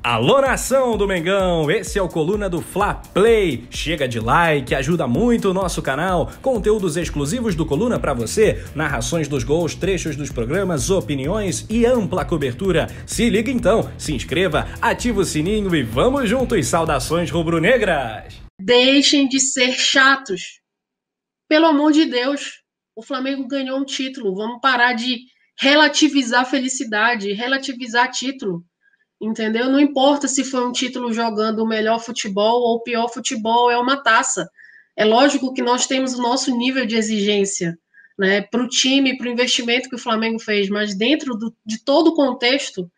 Alô, nação do Mengão, esse é o Coluna do Fla Play. Chega de like, ajuda muito o nosso canal. Conteúdos exclusivos do Coluna pra você, narrações dos gols, trechos dos programas, opiniões e ampla cobertura. Se liga então, se inscreva, ativa o sininho e vamos juntos. Saudações rubro-negras. Deixem de ser chatos. Pelo amor de Deus, o Flamengo ganhou um título. Vamos parar de relativizar felicidade, relativizar título. Entendeu? Não importa se foi um título jogando o melhor futebol ou o pior futebol, é uma taça. É lógico que nós temos o nosso nível de exigência, né, para o time, para o investimento que o Flamengo fez, mas dentro de todo o contexto,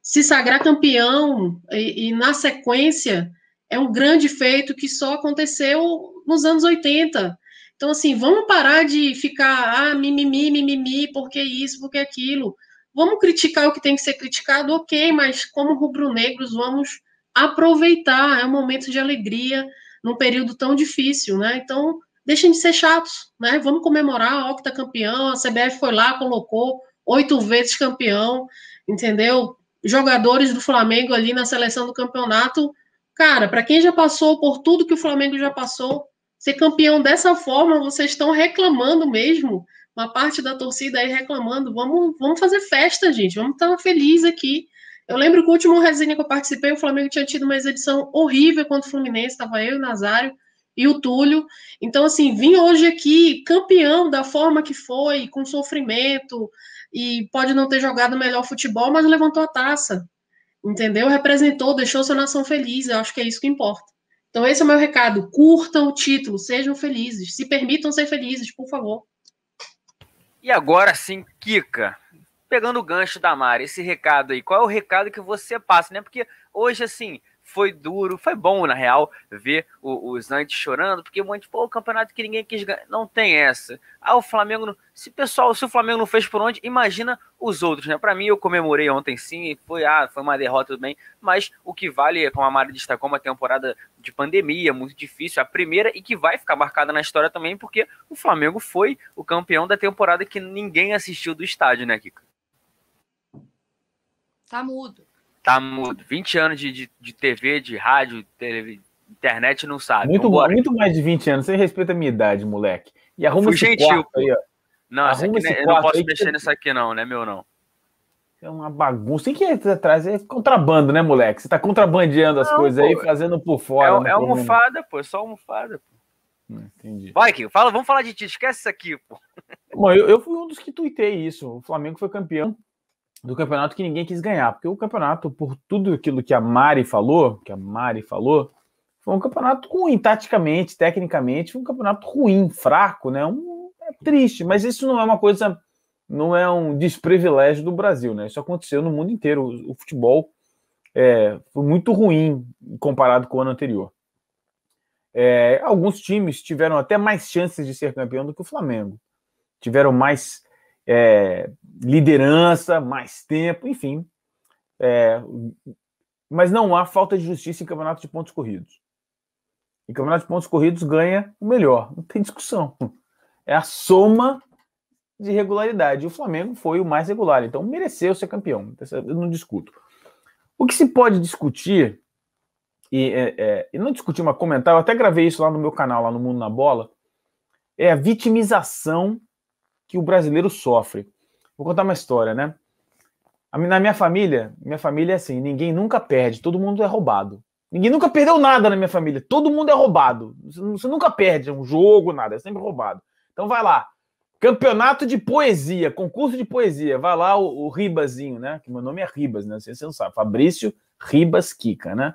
se sagrar campeão e na sequência é um grande feito que só aconteceu nos anos 80. Então, assim, vamos parar de ficar, mimimi, mimimi, porque isso, porque aquilo. Vamos criticar o que tem que ser criticado, ok, mas como rubro-negros vamos aproveitar, é um momento de alegria num período tão difícil, né? Então, deixem de ser chatos, né? Vamos comemorar, ó, que tá campeão, a CBF foi lá, colocou 8 vezes campeão, entendeu? Jogadores do Flamengo ali na seleção do campeonato, cara, para quem já passou por tudo que o Flamengo já passou, ser campeão dessa forma, vocês estão reclamando mesmo, uma parte da torcida aí reclamando, vamos fazer festa, gente, vamos estar feliz aqui. Eu lembro que o último resenha que eu participei, o Flamengo tinha tido uma exibição horrível contra o Fluminense, estava eu e o Nazário e o Túlio. Então, assim, vim hoje aqui campeão da forma que foi, com sofrimento, e pode não ter jogado o melhor futebol, mas levantou a taça, entendeu? Representou, deixou sua nação feliz, eu acho que é isso que importa. Então esse é o meu recado, curtam o título, sejam felizes, se permitam ser felizes, por favor. E agora sim, Kika, pegando o gancho da Mari, esse recado aí, qual é o recado que você passa, né? Porque hoje, assim, foi duro, foi bom, na real, ver os antes chorando, porque um monte, pô, o campeonato que ninguém quis ganhar, não tem essa. O Flamengo, se o Flamengo não fez por onde, imagina os outros, né? Pra mim, eu comemorei ontem sim, foi uma derrota tudo bem, mas o que vale, como a Mari destacou, uma temporada de pandemia, muito difícil, a primeira, e que vai ficar marcada na história também, porque o Flamengo foi o campeão da temporada que ninguém assistiu do estádio, né, Kika? Tá mudo. Tá mudo. 20 anos de TV, de rádio, internet, não sabe. Muito mais de 20 anos. Você respeita a minha idade, moleque. E arruma esse gentil, quarto aí, ó. Não, essa aqui, eu não posso mexer nisso aqui não, né, meu não. É uma bagunça. Tem que ir atrás. É contrabando, né, moleque? Você tá contrabandeando as coisas aí, fazendo por fora. É almofada, pô. É só almofada, pô. Entendi. Vai, Kiko. Vamos falar de ti. Esquece isso aqui, pô. Bom, eu fui um dos que tuitei isso. O Flamengo foi campeão do campeonato que ninguém quis ganhar, porque o campeonato, por tudo aquilo que a Mari falou, foi um campeonato ruim, taticamente, tecnicamente, foi um campeonato ruim, fraco, né? É triste, mas isso não é uma coisa, não é um desprivilégio do Brasil, né? Isso aconteceu no mundo inteiro. O futebol foi muito ruim comparado com o ano anterior. Alguns times tiveram até mais chances de ser campeão do que o Flamengo. Tiveram mais liderança, mais tempo, enfim. Mas não há falta de justiça em campeonato de pontos corridos. Em campeonato de pontos corridos ganha o melhor, não tem discussão. É a soma de regularidade. E o Flamengo foi o mais regular, então mereceu ser campeão. Eu não discuto. O que se pode discutir, e não discutir, mas comentar, eu até gravei isso lá no meu canal, lá no Mundo na Bola, é a vitimização que o brasileiro sofre. Vou contar uma história, né? Na minha família é assim, ninguém nunca perde, todo mundo é roubado. Ninguém nunca perdeu nada na minha família, todo mundo é roubado. Você nunca perde um jogo, nada, é sempre roubado. Então vai lá, campeonato de poesia, concurso de poesia, vai lá o Ribazinho, né? Que meu nome é Ribas, né? Você não sabe, Fabrício Ribas Kika, né?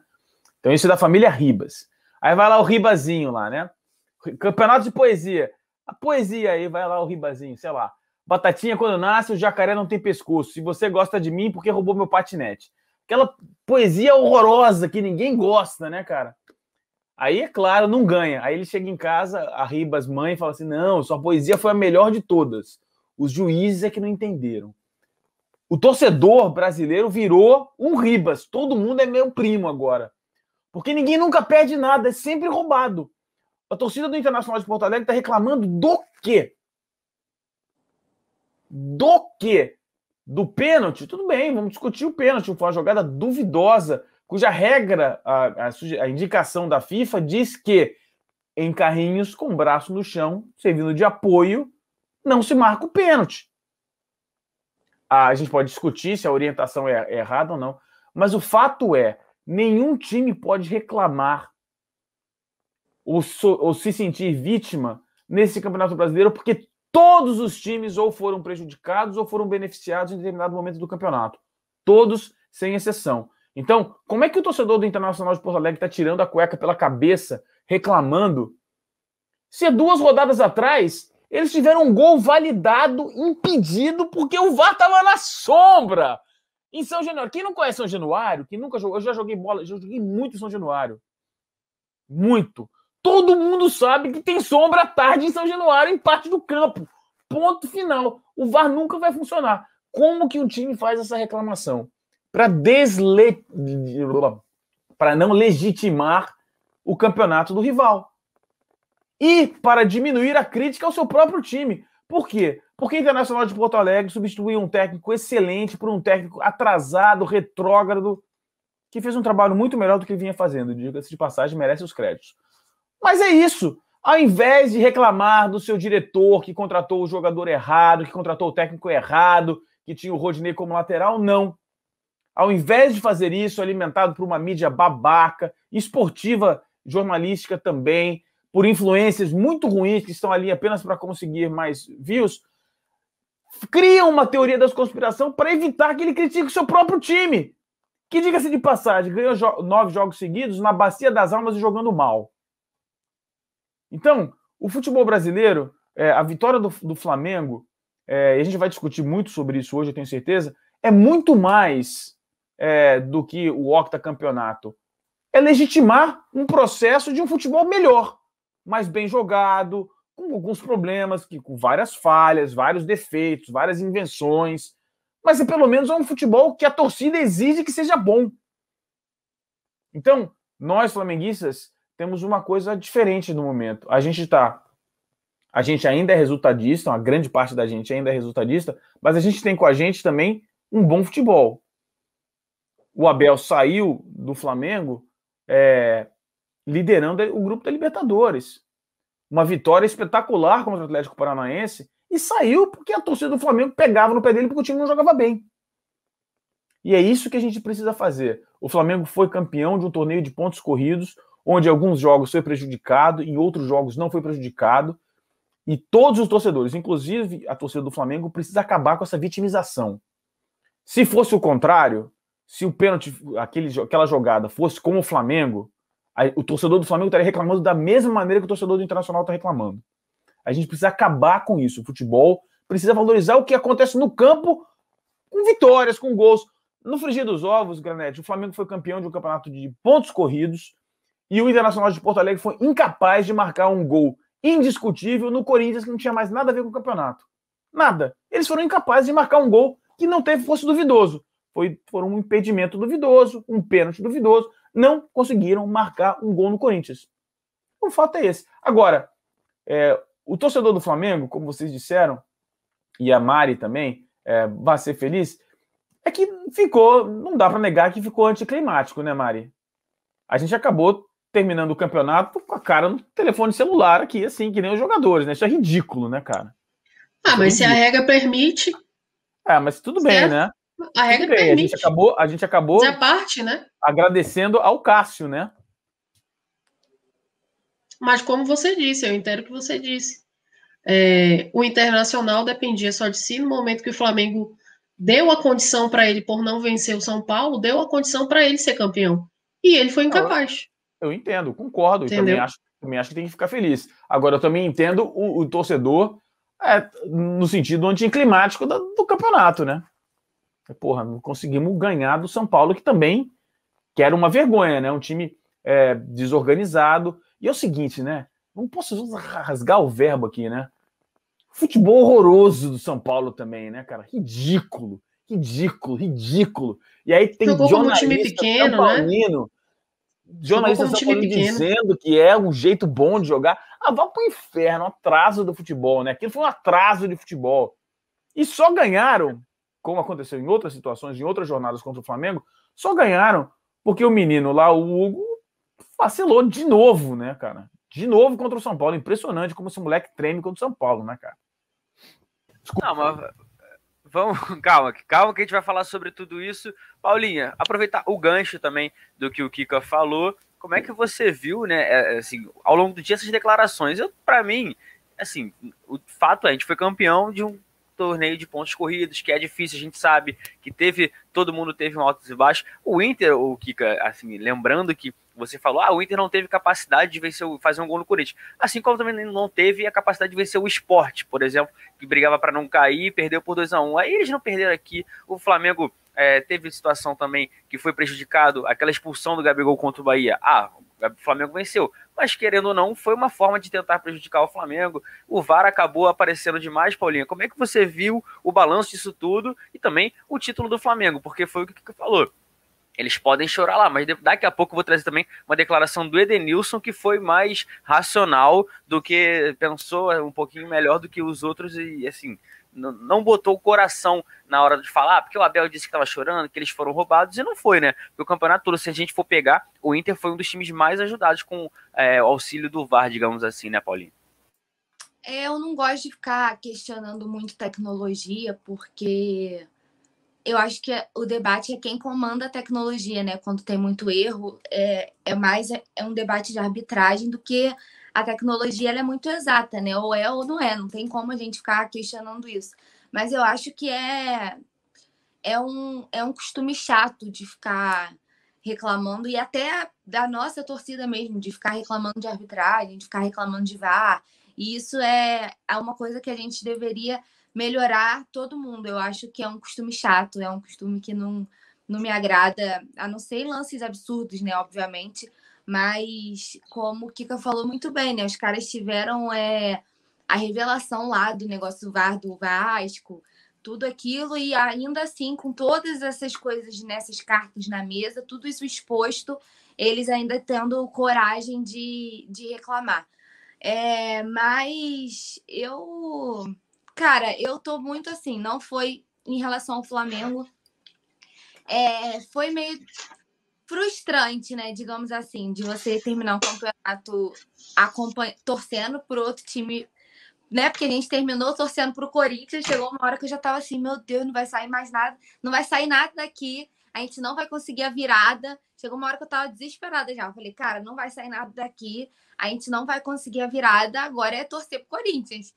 Então isso é da família Ribas. Aí vai lá o Ribazinho lá, né? Campeonato de poesia. A poesia aí, vai lá o Ribazinho, sei lá. Batatinha quando nasce, o jacaré não tem pescoço. Se você gosta de mim, porque roubou meu patinete. Aquela poesia horrorosa que ninguém gosta, né, cara? Aí, é claro, não ganha. Aí ele chega em casa, a Ribas mãe fala assim, não, sua poesia foi a melhor de todas. Os juízes é que não entenderam. O torcedor brasileiro virou um Ribas. Todo mundo é meu primo agora. Porque ninguém nunca perde nada, é sempre roubado. A torcida do Internacional de Porto Alegre está reclamando do quê? Do quê? Do pênalti? Tudo bem, vamos discutir o pênalti. Foi uma jogada duvidosa cuja regra, a indicação da FIFA diz que em carrinhos com o braço no chão, servindo de apoio, não se marca o pênalti. A gente pode discutir se a orientação é errada ou não, mas o fato é, nenhum time pode reclamar ou se sentir vítima nesse Campeonato Brasileiro, porque todos os times ou foram prejudicados ou foram beneficiados em determinado momento do campeonato. Todos, sem exceção. Então, como é que o torcedor do Internacional de Porto Alegre está tirando a cueca pela cabeça, reclamando, se 2 rodadas atrás eles tiveram um gol validado, impedido, porque o VAR estava na sombra em São Januário? Quem não conhece São Januário, quem nunca jogou, eu já joguei bola, já joguei muito em São Januário. Muito. Todo mundo sabe que tem sombra à tarde em São Januário, em parte do campo. Ponto final. O VAR nunca vai funcionar. Como que um time faz essa reclamação? Para não legitimar o campeonato do rival. E para diminuir a crítica ao seu próprio time. Por quê? Porque o Internacional de Porto Alegre substituiu um técnico excelente por um técnico atrasado, retrógrado, que fez um trabalho muito melhor do que ele vinha fazendo. Diga-se de passagem, merece os créditos. Mas é isso. Ao invés de reclamar do seu diretor que contratou o jogador errado, que contratou o técnico errado, que tinha o Rodinei como lateral, não. Ao invés de fazer isso, alimentado por uma mídia babaca, esportiva, jornalística também, por influências muito ruins que estão ali apenas para conseguir mais views, criam uma teoria da conspiração para evitar que ele critique o seu próprio time, que, diga-se de passagem, ganhou 9 jogos seguidos na Bacia das Almas e jogando mal. Então, o futebol brasileiro, a vitória do Flamengo, e a gente vai discutir muito sobre isso hoje, eu tenho certeza, é muito mais do que o octacampeonato. É legitimar um processo de um futebol melhor, mais bem jogado, com alguns problemas, com várias falhas, vários defeitos, várias invenções, mas pelo menos é um futebol que a torcida exige que seja bom. Então, nós flamenguistas temos uma coisa diferente no momento. A gente ainda é resultadista, uma grande parte da gente ainda é resultadista, mas a gente tem com a gente também um bom futebol. O Abel saiu do Flamengo liderando o grupo da Libertadores. Uma vitória espetacular contra o Atlético Paranaense e saiu porque a torcida do Flamengo pegava no pé dele porque o time não jogava bem. E é isso que a gente precisa fazer. O Flamengo foi campeão de um torneio de pontos corridos, onde alguns jogos foi prejudicado, em outros jogos não foi prejudicado, e todos os torcedores, inclusive a torcida do Flamengo, precisa acabar com essa vitimização. Se fosse o contrário, se o pênalti, aquela jogada fosse como o Flamengo, o torcedor do Flamengo estaria reclamando da mesma maneira que o torcedor do Internacional está reclamando. A gente precisa acabar com isso. O futebol precisa valorizar o que acontece no campo com vitórias, com gols. No frigir dos ovos, Granete, o Flamengo foi campeão de um campeonato de pontos corridos e o Internacional de Porto Alegre foi incapaz de marcar um gol indiscutível no Corinthians, que não tinha mais nada a ver com o campeonato. Nada. Eles foram incapazes de marcar um gol que não fosse duvidoso. Foram um impedimento duvidoso, um pênalti duvidoso. Não conseguiram marcar um gol no Corinthians. O fato é esse. Agora, o torcedor do Flamengo, como vocês disseram, e a Mari também, vai ser feliz, é que não dá para negar que ficou anticlimático, né, Mari? A gente acabou terminando o campeonato com a cara no telefone celular aqui, assim, que nem os jogadores, né? Isso é ridículo, né, cara? Mas se a regra permite... mas tudo bem, né? A regra permite. A gente acabou fazer parte, né? Agradecendo ao Cássio, né? Mas como você disse, eu entendo o que você disse. O Internacional dependia só de si. No momento que o Flamengo deu a condição para ele, por não vencer o São Paulo, deu a condição para ele ser campeão. E ele foi incapaz. Eu entendo, concordo. Entendeu? E também acho que tem que ficar feliz. Agora, eu também entendo o torcedor no sentido anticlimático do campeonato, né? Porra, não conseguimos ganhar do São Paulo, que era uma vergonha, né? Um time desorganizado. E é o seguinte, né? Não posso rasgar o verbo aqui, né? Futebol horroroso do São Paulo também, né, cara? Ridículo. E aí tem jogou jornalista como time pequeno, São jornalista São Paulo dizendo que é um jeito bom de jogar. Vá pro inferno, atraso do futebol, né? Aquilo foi um atraso de futebol. E só ganharam, como aconteceu em outras situações, em outras jornadas contra o Flamengo, só ganharam Porque o menino lá, o Hugo, vacilou de novo, né, cara? De novo contra o São Paulo. Impressionante como esse moleque treme contra o São Paulo, né, cara? Desculpa. Não, mas vamos, calma que a gente vai falar sobre tudo isso. Paulinha, aproveitar o gancho também do que o Kika falou. Como é que você viu, né, assim, ao longo do dia essas declarações? Para mim, assim, o fato é, a gente foi campeão de um torneio de pontos corridos, que é difícil, a gente sabe que todo mundo teve um altos e baixos. O Inter, o Kika, assim, lembrando que você falou, o Inter não teve capacidade de vencer, fazer um gol no Corinthians. Assim como também não teve a capacidade de vencer o Sport, por exemplo, que brigava para não cair e perdeu por 2-1. Aí eles não perderam aqui. O Flamengo teve situação também que foi prejudicado, aquela expulsão do Gabigol contra o Bahia. O Flamengo venceu, mas querendo ou não, foi uma forma de tentar prejudicar o Flamengo. O VAR acabou aparecendo demais, Paulinha. Como é que você viu o balanço disso tudo e também o título do Flamengo? Porque foi o que você falou. Eles podem chorar lá, mas daqui a pouco eu vou trazer também uma declaração do Edenilson que foi mais racional do que pensou um pouquinho melhor do que os outros e, assim, não botou o coração na hora de falar, porque o Abel disse que estava chorando, que eles foram roubados, e não foi, né? Porque o campeonato todo, se a gente for pegar, o Inter foi um dos times mais ajudados com o auxílio do VAR, digamos assim, né, Paulinho? Eu não gosto de ficar questionando muito tecnologia, porque eu acho que o debate é quem comanda a tecnologia, né? Quando tem muito erro, é um debate de arbitragem do que a tecnologia. Ela é muito exata, né? Ou é ou não é, não tem como a gente ficar questionando isso. Mas eu acho que é um costume chato de ficar reclamando, e até da nossa torcida mesmo, de ficar reclamando de arbitragem, de ficar reclamando de VAR. E isso é uma coisa que a gente deveria melhorar, todo mundo. Eu acho que é um costume chato, é um costume que não me agrada, a não ser lances absurdos, né, obviamente. Mas, como o Kika falou muito bem, né, os caras tiveram a revelação lá do negócio do VAR, do Vasco, tudo aquilo, e ainda assim, com todas essas coisas, nessas cartas na mesa, tudo isso exposto, eles ainda tendo coragem de reclamar. Mas eu tô muito assim, não foi em relação ao Flamengo, foi meio frustrante, né, digamos assim, de você terminar um campeonato torcendo por outro time, né, porque a gente terminou torcendo pro Corinthians, chegou uma hora que eu já tava assim, meu Deus, não vai sair mais nada, não vai sair nada daqui, a gente não vai conseguir a virada. Chegou uma hora que eu tava desesperada já, eu falei, cara, não vai sair nada daqui, a gente não vai conseguir a virada, agora é torcer pro Corinthians,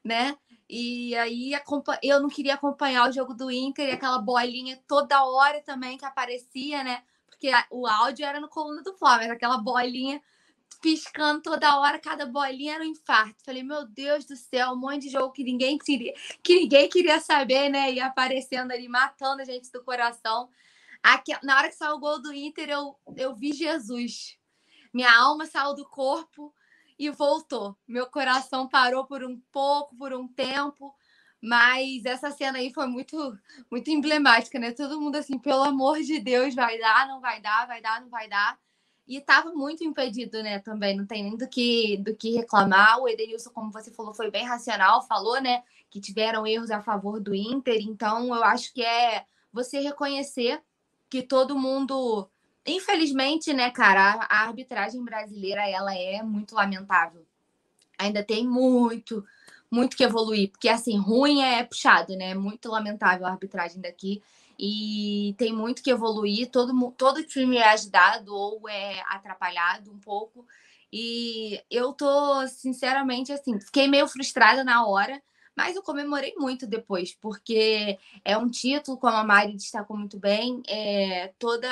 né? E aí eu não queria acompanhar o jogo do Inter e aquela bolinha toda hora também que aparecia, né? Porque o áudio era no Coluna do Fla, mas aquela bolinha piscando toda hora, cada bolinha era um infarto. Falei, meu Deus do céu, um monte de jogo que ninguém queria saber, né? E aparecendo ali, matando a gente do coração. Na hora que saiu o gol do Inter, eu vi Jesus. Minha alma saiu do corpo e voltou. Meu coração parou por um tempo, mas essa cena aí foi muito, muito emblemática, né? Todo mundo assim, pelo amor de Deus, vai dar, não vai dar, vai dar, não vai dar. E estava muito impedido, né? Também não tem nem do que reclamar. O Edenilson, como você falou, foi bem racional, falou, né? Que tiveram erros a favor do Inter. Então, eu acho que é você reconhecer que todo mundo, infelizmente, né, cara, a arbitragem brasileira, ela é muito lamentável. Ainda tem muito, muito que evoluir, porque assim, ruim é puxado, né? É muito lamentável a arbitragem daqui e tem muito que evoluir. Todo time é ajudado ou é atrapalhado um pouco. E eu tô, sinceramente, assim, fiquei meio frustrada na hora, mas eu comemorei muito depois, porque é um título, como a Mari destacou muito bem, tudo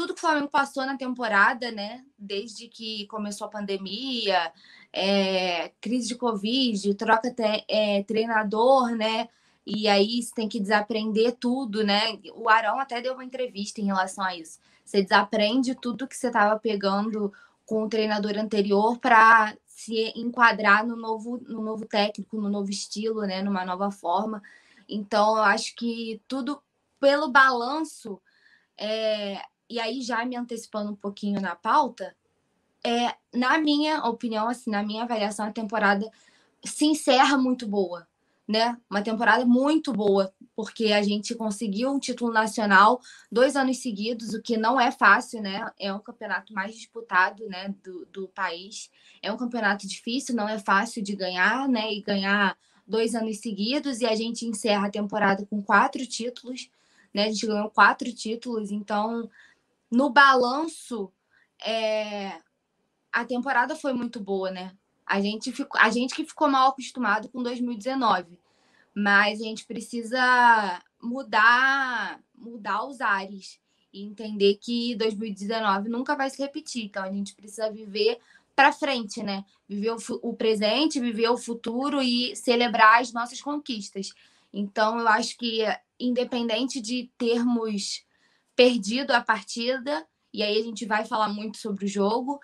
que o Flamengo passou na temporada, né? Desde que começou a pandemia, crise de Covid, troca treinador, né? E aí você tem que desaprender tudo, né? O Arão até deu uma entrevista em relação a isso. Você desaprende tudo que você estava pegando com o treinador anterior para se enquadrar no novo técnico, no novo estilo, né? Numa nova forma. Então, eu acho que tudo pelo balanço. E aí, já me antecipando um pouquinho na pauta, na minha opinião, assim, na minha avaliação, a temporada se encerra muito boa. né? Uma temporada muito boa, porque a gente conseguiu um título nacional 2 anos seguidos, o que não é fácil, né? É um campeonato mais disputado, né, do país. É um campeonato difícil, não é fácil de ganhar, né? E ganhar 2 anos seguidos, e a gente encerra a temporada com 4 títulos, né? A gente ganhou 4 títulos, então, no balanço, a temporada foi muito boa, né? A gente que ficou mal acostumado com 2019, mas a gente precisa mudar os ares e entender que 2019 nunca vai se repetir. Então a gente precisa viver para frente, né? Viver o presente, viver o futuro e celebrar as nossas conquistas. Então eu acho que, independente de termos perdido a partida, e aí a gente vai falar muito sobre o jogo,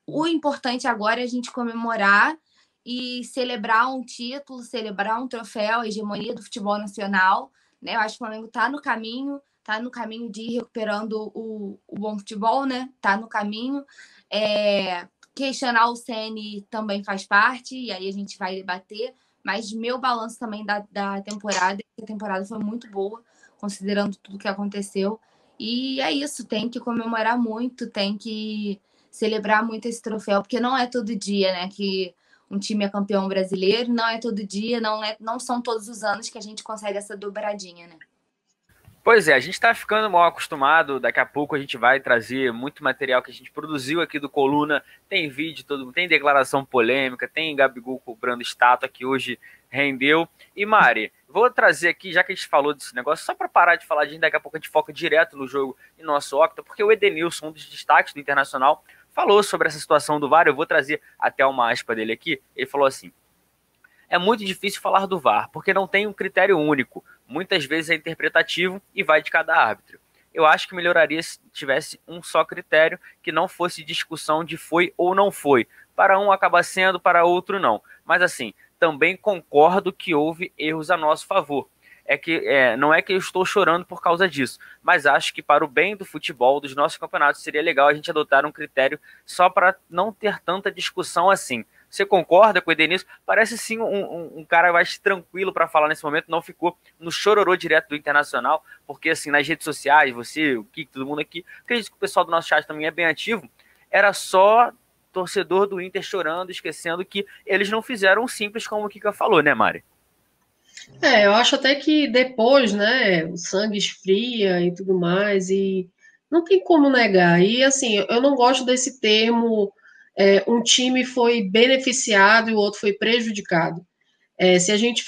o importante agora é a gente comemorar e celebrar um título, celebrar um troféu, a hegemonia do futebol nacional, né? Eu acho que o Flamengo está no caminho de ir recuperando o bom futebol, né? Está no caminho. Questionar o Ceni também faz parte, e aí a gente vai debater, mas meu balanço também da temporada, a temporada foi muito boa, considerando tudo que aconteceu. E é isso, tem que comemorar muito, tem que celebrar muito esse troféu, porque não é todo dia, né, que um time é campeão brasileiro, não é todo dia, não são todos os anos que a gente consegue essa dobradinha, né? Pois é, a gente está ficando mal acostumado, daqui a pouco a gente vai trazer muito material que a gente produziu aqui do Coluna, tem vídeo, tem declaração polêmica, tem Gabigol cobrando estátua que hoje rendeu. E Mari, vou trazer aqui, já que a gente falou desse negócio, só para parar de falar daqui a pouco a gente foca direto no jogo e nosso Octa, porque o Edenilson, um dos destaques do Internacional, falou sobre essa situação do VAR, eu vou trazer até uma aspa dele aqui, ele falou assim: é muito difícil falar do VAR, porque não tem um critério único. Muitas vezes é interpretativo e vai de cada árbitro. Eu acho que melhoraria se tivesse um só critério, que não fosse discussão de foi ou não foi. Para um acaba sendo, para outro não. Mas assim, também concordo que houve erros a nosso favor. Não é que eu estou chorando por causa disso, mas acho que para o bem do futebol, dos nossos campeonatos, seria legal a gente adotar um critério só para não ter tanta discussão assim. Você concorda com o Edenilson? Parece sim um cara mais tranquilo para falar nesse momento, não ficou no chororô direto do Internacional, porque assim, nas redes sociais, você, o Kiko, todo mundo aqui, acredito que o pessoal do nosso chat também é bem ativo, era só torcedor do Inter chorando, esquecendo que eles não fizeram um simples como o Kika falou, né, Mari? Eu acho até que depois, né, o sangue esfria e tudo mais, e não tem como negar. E assim, eu não gosto desse termo, um time foi beneficiado e o outro foi prejudicado. Se a gente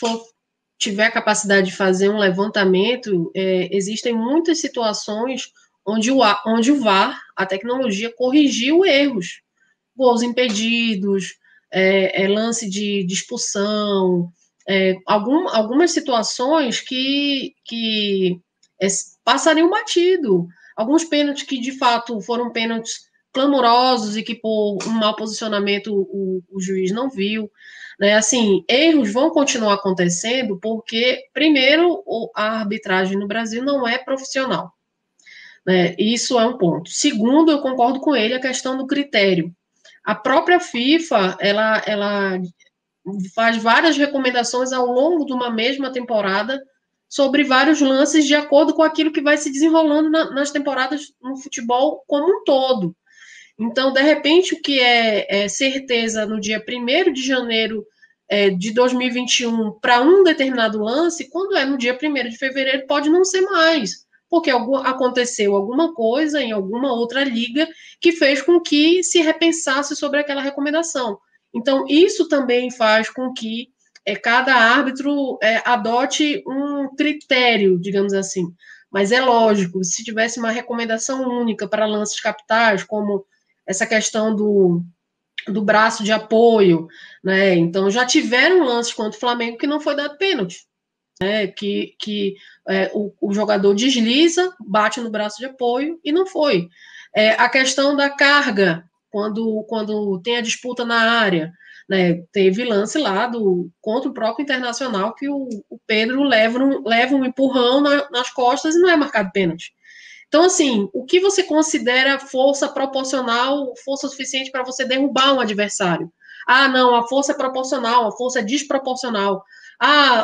tiver a capacidade de fazer um levantamento, existem muitas situações onde o VAR, a tecnologia, corrigiu erros. Gols impedidos, lance de expulsão, algumas situações que passariam batido. Alguns pênaltis que, de fato, foram pênaltis clamorosos e que, por um mau posicionamento, o juiz não viu. Né? Assim, erros vão continuar acontecendo porque, primeiro, a arbitragem no Brasil não é profissional. Né? Isso é um ponto. Segundo, eu concordo com ele, a questão do critério. A própria FIFA, ela faz várias recomendações ao longo de uma mesma temporada sobre vários lances de acordo com aquilo que vai se desenrolando nas temporadas no futebol como um todo. Então, de repente, o que é certeza no dia 1º de janeiro de 2021 para um determinado lance, quando é no dia 1º de fevereiro, pode não ser mais, porque aconteceu alguma coisa em alguma outra liga que fez com que se repensasse sobre aquela recomendação. Então, isso também faz com que cada árbitro adote um critério, digamos assim. Mas é lógico, se tivesse uma recomendação única para lances capitais, como essa questão do braço de apoio, né? Então, já tiveram lances contra o Flamengo que não foi dado pênalti. Que o jogador desliza, bate no braço de apoio e não foi. A questão da carga, quando tem a disputa na área, né, teve lance lá contra o próprio Internacional que o Pedro leva um empurrão nas costas e não é marcado pênalti. Então, assim, o que você considera força proporcional, força suficiente para você derrubar um adversário? Ah, não, a força é proporcional, a força é desproporcional.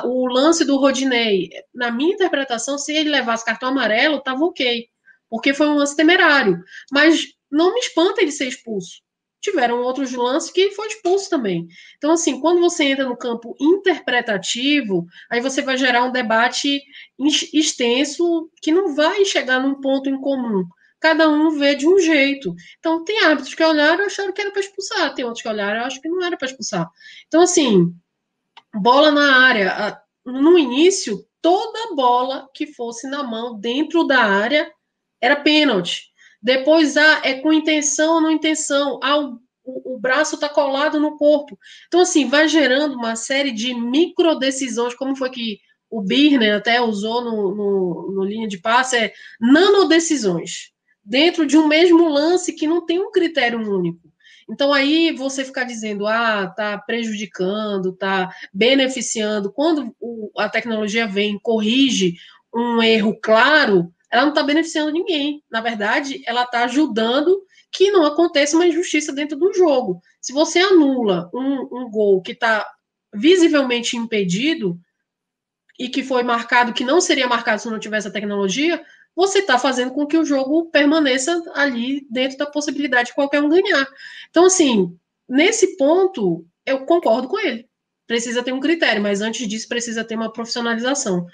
O lance do Rodinei, na minha interpretação, se ele levasse cartão amarelo, estava ok, porque foi um lance temerário. Mas não me espanta ele ser expulso. Tiveram outros lances que foi expulso também. Então, assim, quando você entra no campo interpretativo, aí você vai gerar um debate extenso que não vai chegar num ponto em comum. Cada um vê de um jeito. Então, tem árbitros que olharam e acharam que era para expulsar, tem outros que olharam e acham que não era para expulsar. Então, assim, bola na área. No início, toda bola que fosse na mão dentro da área era pênalti. Depois, é com intenção ou não intenção. O braço está colado no corpo. Então, assim, vai gerando uma série de micro decisões, como foi que o Birner até usou no linha de passe, nanodecisões, dentro de um mesmo lance que não tem um critério único. Então, aí você ficar dizendo, tá prejudicando, tá beneficiando, quando a tecnologia vem, corrige um erro claro, ela não está beneficiando ninguém. Na verdade, ela está ajudando que não aconteça uma injustiça dentro do jogo. Se você anula um gol que está visivelmente impedido e que foi marcado, que não seria marcado se não tivesse a tecnologia, você está fazendo com que o jogo permaneça ali dentro da possibilidade de qualquer um ganhar. Então, assim, nesse ponto, eu concordo com ele. Precisa ter um critério, mas antes disso precisa ter uma profissionalização.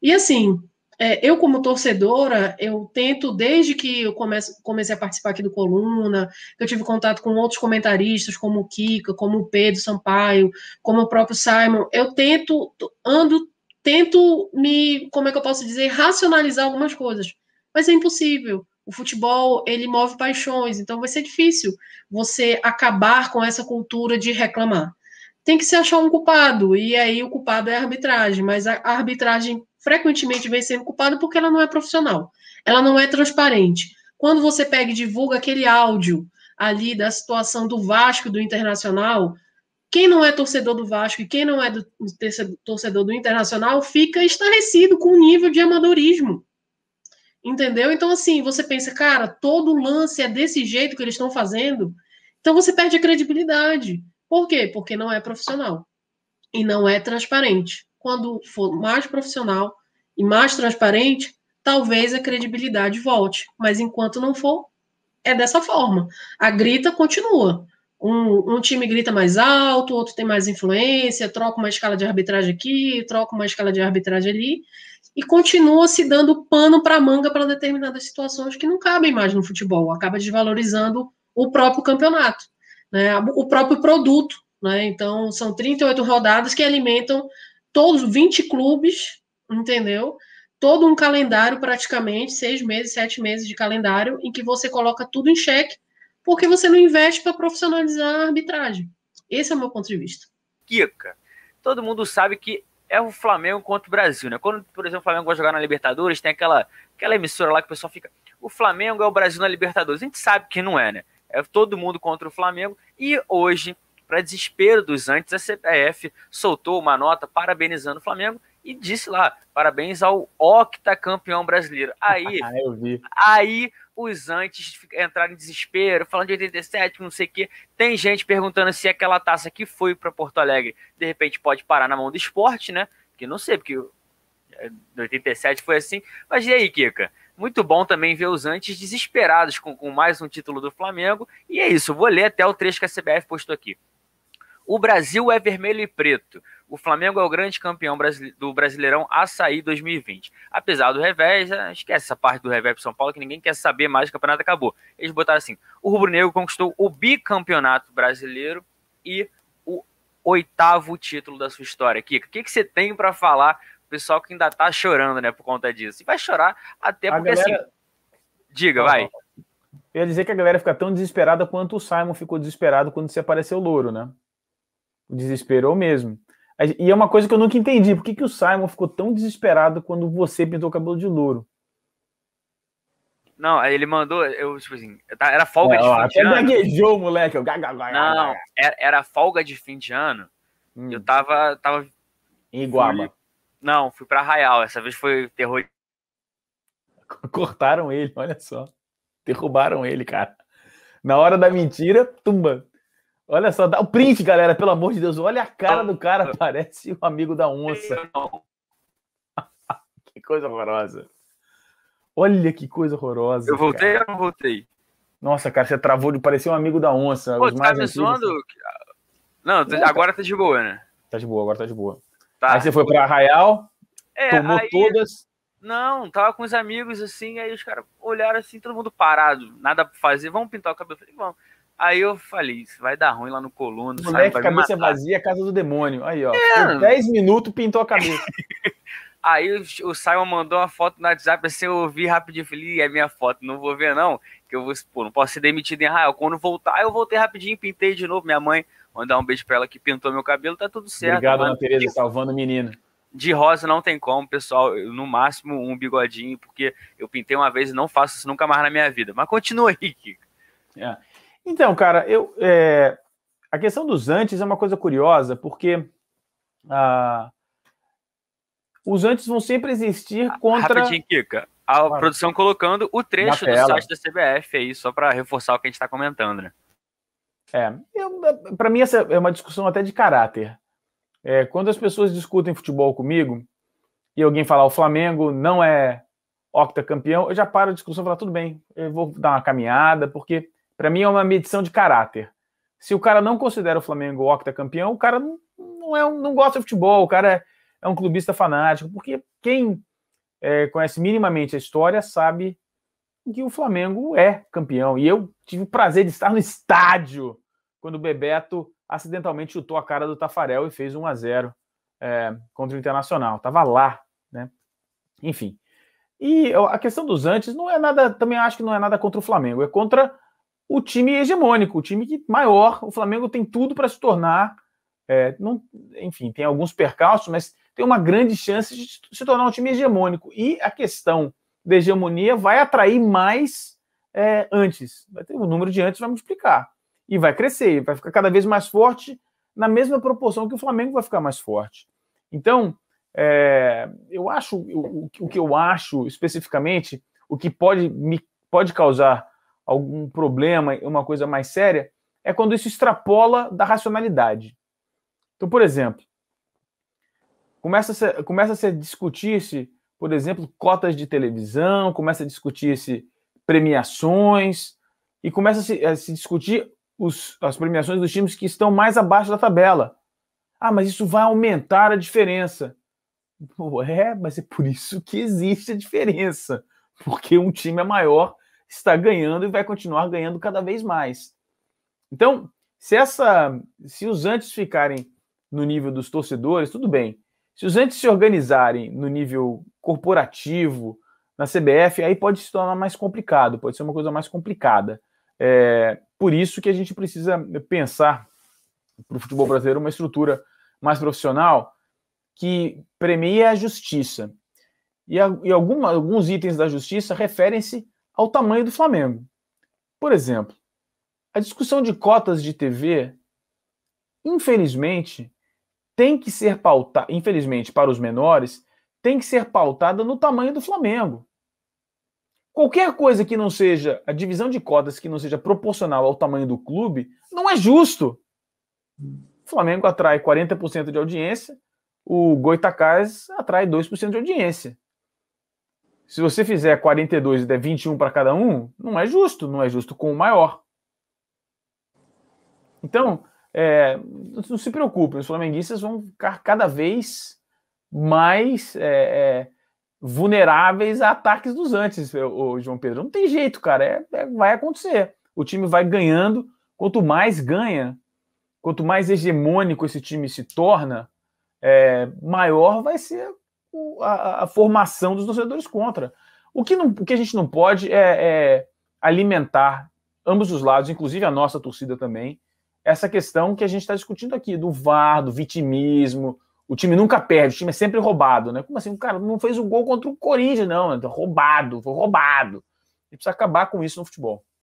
E, assim, eu como torcedora, eu tento, desde que eu comecei a participar aqui do Coluna, eu tive contato com outros comentaristas, como o Kika, como o Pedro Sampaio, como o próprio Simon, eu tento como é que eu posso dizer, racionalizar algumas coisas. Mas é impossível. O futebol, ele move paixões, então vai ser difícil você acabar com essa cultura de reclamar. Tem que se achar um culpado, e aí o culpado é a arbitragem, mas a arbitragem frequentemente vem sendo culpada porque ela não é profissional, ela não é transparente. Quando você pega e divulga aquele áudio ali da situação do Vasco e do Internacional, quem não é torcedor do Vasco e quem não é torcedor do Internacional fica estarrecido com o nível de amadorismo. Entendeu? Então, assim, você pensa, cara, todo lance é desse jeito que eles estão fazendo. Então você perde a credibilidade. Por quê? Porque não é profissional. E não é transparente. Quando for mais profissional e mais transparente, talvez a credibilidade volte. Mas enquanto não for, é dessa forma. A grita continua. Um time grita mais alto, outro tem mais influência, troca uma escala de arbitragem aqui, troca uma escala de arbitragem ali, e continua se dando pano para manga para determinadas situações que não cabem mais no futebol, acaba desvalorizando o próprio campeonato, né? O próprio produto. Né? Então, são 38 rodadas que alimentam todos 20 clubes, entendeu? Todo um calendário, praticamente, 6 meses, 7 meses de calendário, em que você coloca tudo em xeque, porque você não investe para profissionalizar a arbitragem. Esse é o meu ponto de vista. Kika, todo mundo sabe que é o Flamengo contra o Brasil, né? Quando, por exemplo, o Flamengo vai jogar na Libertadores, tem aquela emissora lá que o pessoal fica, o Flamengo é o Brasil na Libertadores. A gente sabe que não é, né? É todo mundo contra o Flamengo. E hoje, para desespero dos antes, a CBF soltou uma nota parabenizando o Flamengo e disse lá, parabéns ao octacampeão brasileiro. Aí os antes entraram em desespero, falando de 87, não sei o quê. Tem gente perguntando se aquela taça que foi para Porto Alegre, de repente pode parar na mão do esporte, né? Que não sei, porque 87 foi assim. Mas e aí, Kika? Muito bom também ver os antes desesperados com mais um título do Flamengo. E é isso, vou ler até o trecho que a CBF postou aqui. O Brasil é vermelho e preto. O Flamengo é o grande campeão do Brasileirão Açaí 2020. Apesar do revés, esquece essa parte do revés para São Paulo, que ninguém quer saber mais, o campeonato acabou. Eles botaram assim, o rubro-negro conquistou o bicampeonato brasileiro e o 8º título da sua história. Kika, o que você tem para falar, pessoal que ainda tá chorando, né, por conta disso? E vai chorar até porque galera... assim... Diga, vai. Eu ia dizer que a galera fica tão desesperada quanto o Simon ficou desesperado quando se apareceu o Louro, né? Desesperou mesmo. E é uma coisa que eu nunca entendi. Por que o Simon ficou tão desesperado quando você pintou o cabelo de louro? Não, ele mandou, tipo assim, era folga de fim de ano. Até gaguejou, moleque. Não, era folga de fim de ano. Eu tava em Iguaba. Fui pra Arraial. Essa vez foi terror. Cortaram ele, olha só. Derrubaram ele, cara. Na hora da mentira, tumba. Olha só, dá o print, galera, pelo amor de Deus. Olha a cara do cara, parece o amigo da onça. Que coisa horrorosa. Olha que coisa horrorosa. Eu voltei cara. ou não voltei? Nossa, cara, você travou de parecer um amigo da onça. Pô, Os tu tá mais me antigos. zoando? Não, agora tá de boa, né? Tá de boa, agora tá de boa. Tá. Aí você foi pra Arraial, tomou aí... todas. Não, tava com os amigos assim, aí os caras olharam assim, todo mundo parado, nada pra fazer, vamos pintar o cabelo. Eu falei, vamos. Aí eu falei, isso vai dar ruim lá no Coluna. Moleque, cabeça vazia, casa do demônio. Aí, ó. Por 10 minutos pintou a cabeça. Aí o Simon mandou uma foto no WhatsApp, assim, eu ouvi rapidinho, falei, é minha foto, não vou ver não, que eu vou, pô, não posso ser demitido em Israel. Quando voltar, eu voltei rapidinho, pintei de novo. Minha mãe, mandar um beijo pra ela que pintou meu cabelo, tá tudo certo. Obrigado, Ana Tereza, salvando o menino. De rosa não tem como, pessoal, no máximo um bigodinho, porque eu pintei uma vez e não faço isso nunca mais na minha vida. Mas continua aí, Kiko. Então, cara, a questão dos antes é uma coisa curiosa, porque os antes vão sempre existir contra... Rapidinho, Kika. A produção colocando o trecho do site da CBF aí, só para reforçar o que a gente está comentando, né? Para mim, essa é uma discussão até de caráter. Quando as pessoas discutem futebol comigo e alguém falar o Flamengo não é octacampeão, eu já paro a discussão e falo, tudo bem, eu vou dar uma caminhada, porque para mim é uma medição de caráter. Se o cara não considera o Flamengo octacampeão, o cara não gosta de futebol, o cara é um clubista fanático, porque quem conhece minimamente a história sabe que o Flamengo é campeão. E eu tive o prazer de estar no estádio quando o Bebeto acidentalmente chutou a cara do Tafarel e fez 1-0 contra o Internacional. Tava lá, né? Enfim. E a questão dos antes não é nada, também acho que não é nada contra o Flamengo, é contra o time hegemônico, o time maior. O Flamengo tem tudo para se tornar, enfim, tem alguns percalços, mas tem uma grande chance de se tornar um time hegemônico. E a questão da hegemonia vai atrair mais antes. Vai ter, o número de antes vai multiplicar. E vai crescer, vai ficar cada vez mais forte na mesma proporção que o Flamengo vai ficar mais forte. Então, eu acho, o que eu acho especificamente, o que pode causar algum problema, uma coisa mais séria, é quando isso extrapola da racionalidade. Então, por exemplo, começa a se discutir-se, por exemplo, cotas de televisão, começa a discutir-se premiações, e começa a se discutir as premiações dos times que estão mais abaixo da tabela. Mas isso vai aumentar a diferença. Mas é por isso que existe a diferença. Porque um time é maior, está ganhando e vai continuar ganhando cada vez mais. Então, se os antes ficarem no nível dos torcedores, tudo bem. Se os antes se organizarem no nível corporativo, na CBF, aí pode se tornar mais complicado, pode ser uma coisa mais complicada. Por isso que a gente precisa pensar para o futebol brasileiro uma estrutura mais profissional que premie a justiça. E alguns itens da justiça referem-se ao tamanho do Flamengo. Por exemplo, a discussão de cotas de TV, infelizmente, tem que ser pautada, infelizmente para os menores, tem que ser pautada no tamanho do Flamengo. Qualquer coisa que não seja, a divisão de cotas que não seja proporcional ao tamanho do clube, não é justo. O Flamengo atrai 40% de audiência, o Goitacás atrai 2% de audiência. Se você fizer 42 e der 21 para cada um, não é justo com o maior. Então, não se preocupem, os flamenguistas vão ficar cada vez mais vulneráveis a ataques dos antes, o João Pedro. Não tem jeito, cara, vai acontecer. O time vai ganhando, quanto mais ganha, quanto mais hegemônico esse time se torna, maior vai ser a formação dos torcedores contra. O que a gente não pode é alimentar ambos os lados, inclusive a nossa torcida também, essa questão que a gente está discutindo aqui, do VAR, do vitimismo. O time nunca perde, o time é sempre roubado, né? Como assim? O cara não fez o gol contra o Corinthians, não. Foi roubado. A gente precisa acabar com isso no futebol.